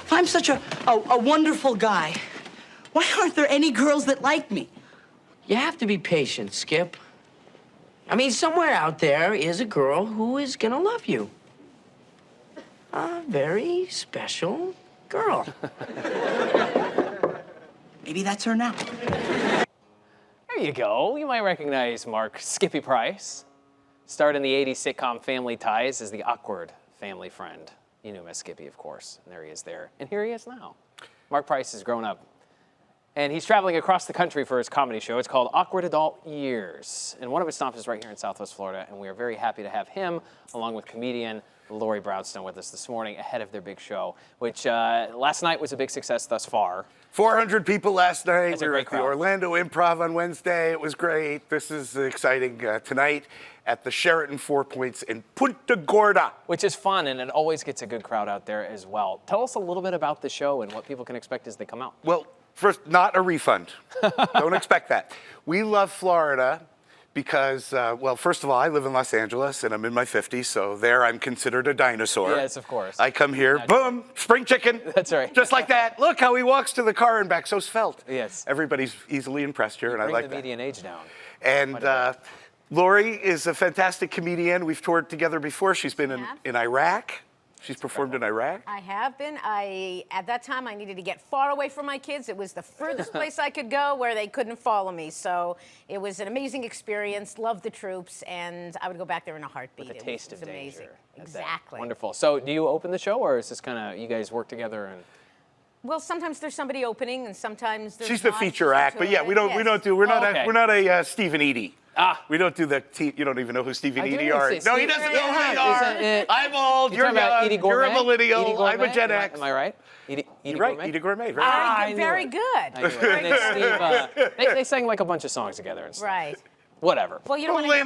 If I'm such a wonderful guy, why aren't there any girls that like me? You have to be patient, Skip. I mean, somewhere out there is a girl who is gonna love you. A very special girl. Maybe that's her now. There you go. You might recognize Marc "Skippy" Price. Starred in the 80s sitcom Family Ties as the awkward family friend. You knew him as Skippy, of course. And there he is there. And here he is now. Marc Price has grown up. And he's traveling across the country for his comedy show. It's called Awkward Adult Years. And one of his stops is right here in Southwest Florida. And we are very happy to have him, along with comedian Lorrie Brownstone, with us this morning ahead of their big show, which last night was a big success thus far. 400 people last night. That's we were at the Orlando Improv on Wednesday. It was great. This is exciting tonight at the Sheraton Four Points in Punta Gorda. Which is fun, and it always gets a good crowd out there as well. Tell us a little bit about the show and what people can expect as they come out. Well, first, not a refund. Don't expect that. We love Florida because, well, first of all, I live in Los Angeles, and I'm in my 50s, so there I'm considered a dinosaur. Yes, of course. I come here, boom, spring chicken. That's right. Just like that. Look how he walks to the car and back, so svelte. Yes. Everybody's easily impressed here, and I like that. Bring the median age down. And Lorrie is a fantastic comedian. We've toured together before. She's been in Iraq. She's performed in Iraq. I have been. At that time, I needed to get far away from my kids. It was the furthest place I could go where they couldn't follow me. So it was an amazing experience. Loved the troops, and I would go back there in a heartbeat. With a taste of amazing. danger. Exactly. Wonderful. So do you open the show, or is this kind of you guys work together and? Well, sometimes there's somebody opening, and sometimes there's She's the not. feature act, but yeah, we're not a Stephen Eady. We don't do the. You don't even know who Stephen Eady are. No, he doesn't know who they are. I'm old. You're young. You're a millennial. I'm a Gen X. Am I right? You're right. Edie Gourmet. Very good. They sang like a bunch of songs together and stuff. Right. Whatever. Well, you don't want to hear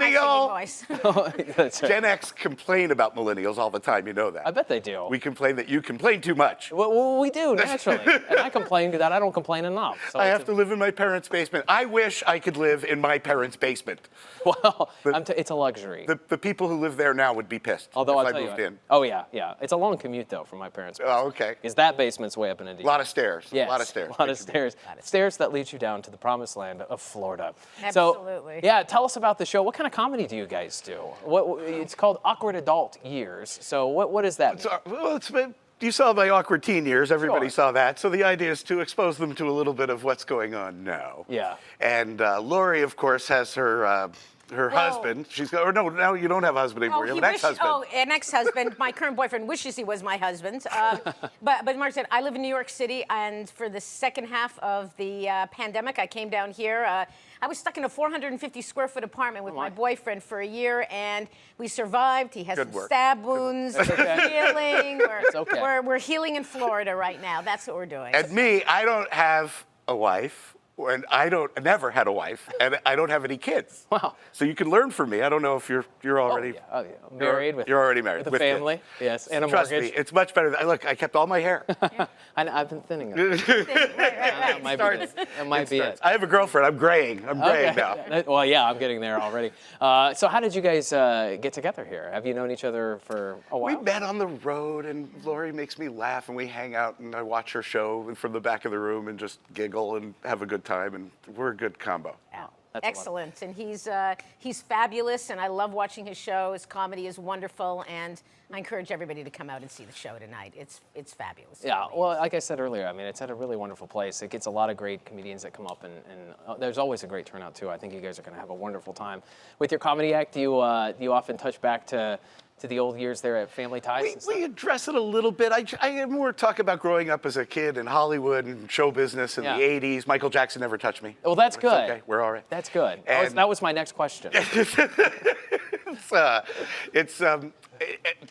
my singing voice. That's right. Gen X complain about millennials all the time. You know that. I bet they do. We complain that you complain too much. Well, we do, naturally. And I complain that I don't complain enough. So I have to live in my parents' basement. I wish I could live in my parents' basement. Well, it's a luxury. The people who live there now would be pissed Although if I'll I tell moved you, in. Oh, yeah. It's a long commute, though, from my parents' basement. Oh, okay. Because that basement's way up in India. A lot of stairs. Yes, a lot of stairs. A lot of stairs. Stairs that lead you down to the promised land of Florida. Absolutely. So, yeah, tell us about the show. What kind of comedy do you guys do? It's called Awkward Adult Years. So what is that? You saw my awkward teen years. Everybody saw that. So the idea is to expose them to a little bit of what's going on now. Yeah. And Lorrie, of course, has her husband. Now you don't have a husband anymore. You have an ex-husband. An ex-husband. My current boyfriend wishes he was my husband. But Marc said, I live in New York City, and for the second half of the pandemic, I came down here. I was stuck in a 450 square foot apartment with my boyfriend for a year, and we survived. He has some stab wounds. We're healing. We're healing in Florida right now. That's what we're doing. And me, I don't have a wife. And I never had a wife, and I don't have any kids. Wow! So you can learn from me. I don't know if you're already married. You're already married with a family. Kids. Yes, and a Trust mortgage. me, it's much better. Look, I kept all my hair. I've been thinning it. That might be it. I have a girlfriend. I'm graying. I'm graying now. Well, yeah, I'm getting there already. So how did you guys get together here? Have you known each other for a while? We met on the road, and Lorrie makes me laugh, and we hang out, and I watch her show from the back of the room and just giggle and have a good time, and we're a good combo. Yeah. Excellent, and he's fabulous, and I love watching his show. His comedy is wonderful, and I encourage everybody to come out and see the show tonight. It's fabulous. Yeah, well, like I said earlier, I mean, it's at a really wonderful place. It gets a lot of great comedians that come up, and there's always a great turnout too. I think you guys are going to have a wonderful time with your comedy act. Do you often touch back to the old years there at Family Ties? We address it a little bit. I more talk about growing up as a kid in Hollywood and show business in the 80s. Michael Jackson never touched me. Well, that's good. Okay, we're all right. That's good. That was my next question.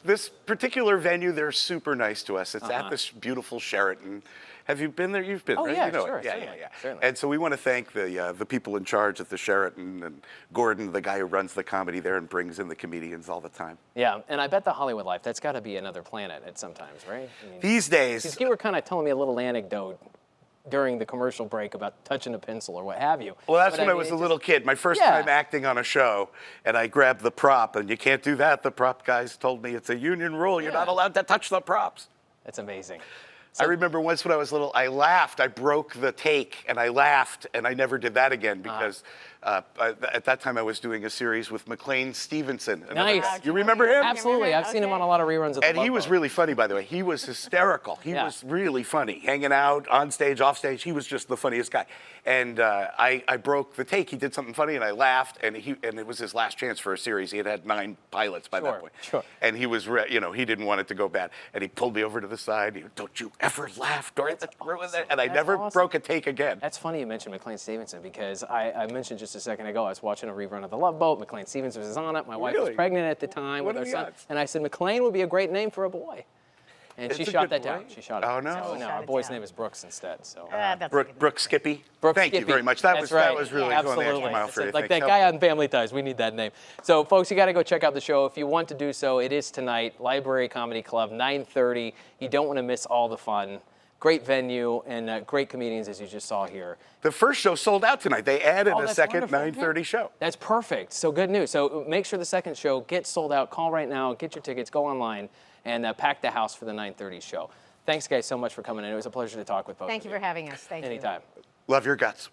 This particular venue, they're super nice to us. It's at this beautiful Sheraton. Have you been there? You've been, right? Yeah, you know sure. Yeah. Certainly. And so we want to thank the people in charge at the Sheraton, and Gordon, the guy who runs the comedy there and brings in the comedians all the time. Yeah, and I bet the Hollywood life, that's got to be another planet at sometimes, right? I mean, these days. You were kind of telling me a little anecdote during the commercial break about touching a pencil or what have you. Well, that's when I was a little kid. My first time acting on a show, and I grabbed the prop, and you can't do that. The prop guys told me it's a union rule. You're not allowed to touch the props. That's amazing. I remember once when I was little, I laughed. I broke the take, and I laughed, and I never did that again because at that time I was doing a series with McLean Stevenson. Nice. You remember him? Absolutely. I've seen him on a lot of reruns of The And he was really funny, by the way. He was hysterical. He was really funny. Hanging out, on stage, off stage. He was just the funniest guy. And I broke the take. He did something funny, and I laughed, and it was his last chance for a series. He had 9 pilots by that point. Sure. And he was, he didn't want it to go bad. And he pulled me over to the side. He, don't you ever laugh during the and I never broke a take again. That's funny you mentioned McLean Stevenson because I mentioned just a second ago I was watching a rerun of The Love Boat. McLean Stevenson was on it. My wife was pregnant at the time with her son. And I said, McLean would be a great name for a boy. And she shot that down. She shot it. Oh, no. So, no, our boy's name is Brooks instead. So. Brooke Skippy. Thank you very much. That was really Absolutely. going the extra mile for you. Like that guy on Family Ties. We need that name. So, folks, you got to go check out the show. If you want to do so, it is tonight, Library Comedy Club, 9:30. You don't want to miss all the fun. Great venue and great comedians, as you just saw here. The first show sold out tonight. They added a second 9:30 show. That's perfect. So good news. So make sure the second show gets sold out. Call right now. Get your tickets. Go online and pack the house for the 9:30 show. Thanks, guys, so much for coming in. It was a pleasure to talk with both of you. Thank you for having us. Thank you. Anytime. Love your guts.